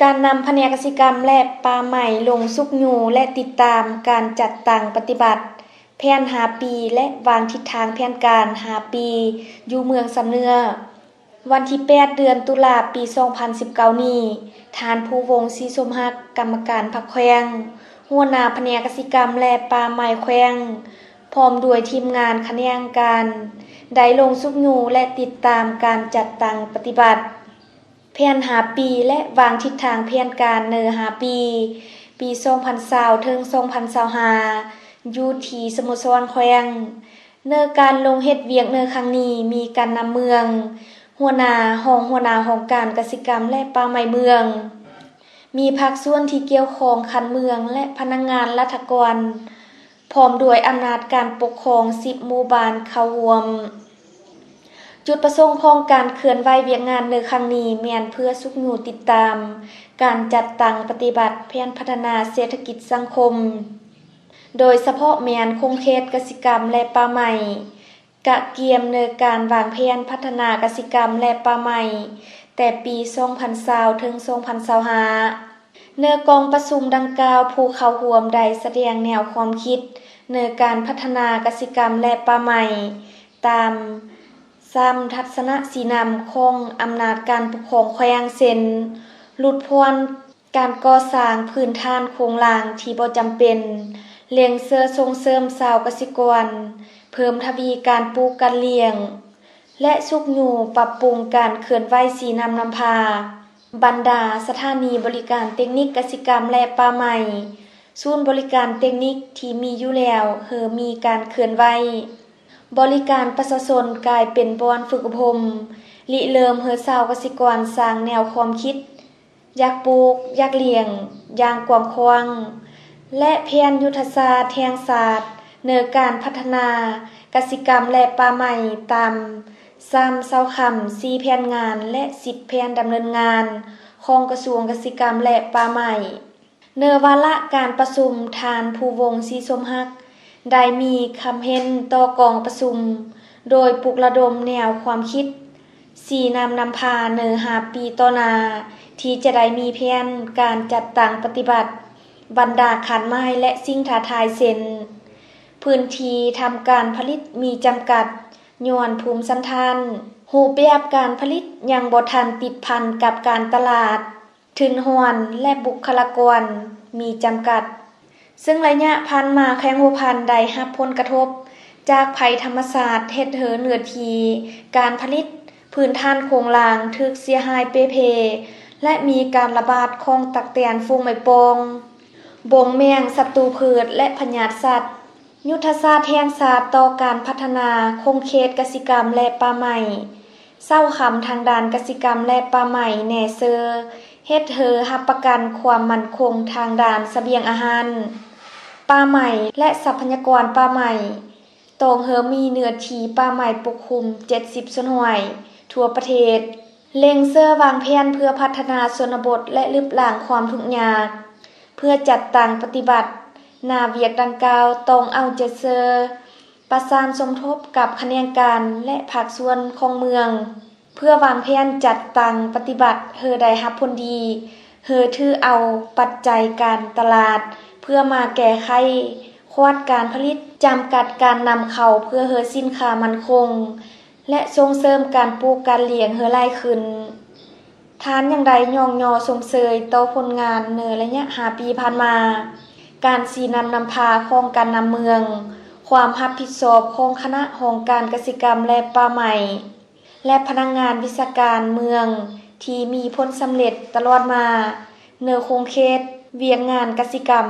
การนำแผนกกสิกรรมและป่าไม้ลงสุกอยู่และติดตามการจัดตั้งปฏิบัติแผน5 ปีและวางทิศทางแผนการ5 ปีอยู่เมืองสำเนือวันที่8 เดือนตุลาปี 2019 นี้ท่านผู้วงศ์ศรีสมรักกรรมการพรรคแขวงหัวหน้าแผนกกสิกรรมและป่าไม้แขวงพร้อมด้วยทีมงานคณะการได้ลงสุกอยู่และติดตามการจัดตั้งปฏิบัติแผน5 ปีและวางทิศทางแผนการเน5 ปี 2020 ถึง 2025 อยู่ที่สมุทรสาครเนการลงเฮ็ดเวียกครั้งนี้มีการนำเมืองหัวหน้าห้องการกสิกรรมและป่าไม้เมืองมีภาคส่วนที่เกี่ยวข้องคันเมืองและพนักงานรัฐกรพร้อมด้วยอำนาจการปกครอง10 หมู่บ้านเข้าร่วมจุดประสงค์ของการเคลื่อนไหวเวียกงานในครั้งนี้แม่นเพื่อสุกอยู่ติดตามการจัดตั้งปฏิบัติแผนพัฒนาเศรษฐกิจสังคมโดยเฉพาะแม่นคงเขตกสิกรรมและป่าไม้กะเกียมในการวางแผนพัฒนากสิกรรมและป่าไม้แต่ปี 2020 ถึง 2025ในกองประชุมดังกล่าวผู้เข้าร่วมได้แสดงแนวความคิดในการพัฒนากสิกรรมและป่าไม้ตามทัศนสีนำของอำนาจการปกครองแขวงเส้นลดพ้นการก่อสร้างพื้นฐานโครงหลังที่บ่จำเป็นเลี้ยงเสือส่งเสริมชาวกสิกรเพิ่มทวีการปลูกการเลี้ยงและสุกอยู่ปรับปรุงการเคลื่อนไหวสีนำพาบรรดาสถานีบริการเทคนิคกสิกรรมและป่าไม้ศูนย์บริการเทคนิคที่มีอยู่แล้วมีการเคลื่อนไหวบริการประชาชนกลายเป็นบ่อนฝึกอบรมริเริ่มชาวกสิกรสร้างแนวความคิดอยากปลูกอยากเลี้ยงอย่างกว้างขวางและแผนยุทธศาสตร์แห่งชาติในการพัฒนากสิกรรมและป่าไม้ตาม3 4 แผนงานและ10 แผนดำเนินงานของกระทรวงกสิกรรมและป่าไม้ในวาระการประชุมท่านผู้วงศ์ศรีสมรักได้มีคำเห็นต่อกองประชุมโดยปลุกระดมแนวความคิดสีนำพาใน5 ปีต่อหน้าที่จะได้มีแผนการจัดตั้งปฏิบัติบรรดาขันไม้และสิ่งท้าทายเช่นพื้นที่ทำการผลิตมีจำกัดย้อนภูมิสันฐานรูปแบบการผลิตยังบ่ทันติดพันกับการตลาดทุนห้วนและบุคลากรมีจำกัดซึ่งระยะผ่านมาแขวงหัวพันได้รับผลกระทบจากภัยธรรมชาติเฮ็ดให้เนื้อที่การผลิตพื้นฐานโครงหลังถูกเสียหายเปเพและมีการระบาดของตักแตนฟูงไหมปองบงแมงศัตรูพืชและพยาธิสัตว์ยุทธศาสตร์แห่งชาติต่อการพัฒนาคงเขตกสิกรรมและป่าไม้เศร้าคำทางด้านกสิกรรมและป่าไม้แน่เซอเฮ็ดให้รับประกันความมั่นคงทางด้านเสบียงอาหารป่าไม้และทรัพยากรป่าไม้ต้องมีเนื้อที่ป่าไม้ปกคลุม70 ส่วนห้วยทั่วประเทศเล็งเสื้อวางแผนเพื่อพัฒนาชนบทและลดล้างความทุกข์ยากเพื่อจัดตั้งปฏิบัติหน้าเวียกดังกล่าวต้องเอาใจใส่ประสานสมทบกับคณะการและภาคส่วนของเมืองเพื่อวางแผนจัดตั้งปฏิบัติให้ได้รับผลดีถือเอาปัจจัยการตลาดเพื่อมาแก้ไขควดการผลิตจำกัดการนำเข้าเพื่อให้สินค้ามั่นคงและส่งเสริมการปลูกการเลี้ยงให้หลายขึ้นทานอย่างใดย่องยอส่งเสยต่อผลงานในระยะ5 ปีผ่านมาการสีนำพาของการนำเมืองความรับผิดชอบของคณะของการกสิกรรมและป่าไม้และพนักงานวิชาการเมืองที่มีผลสำเร็จตลอดมาในคงเขตเวียกงานกสิกรรม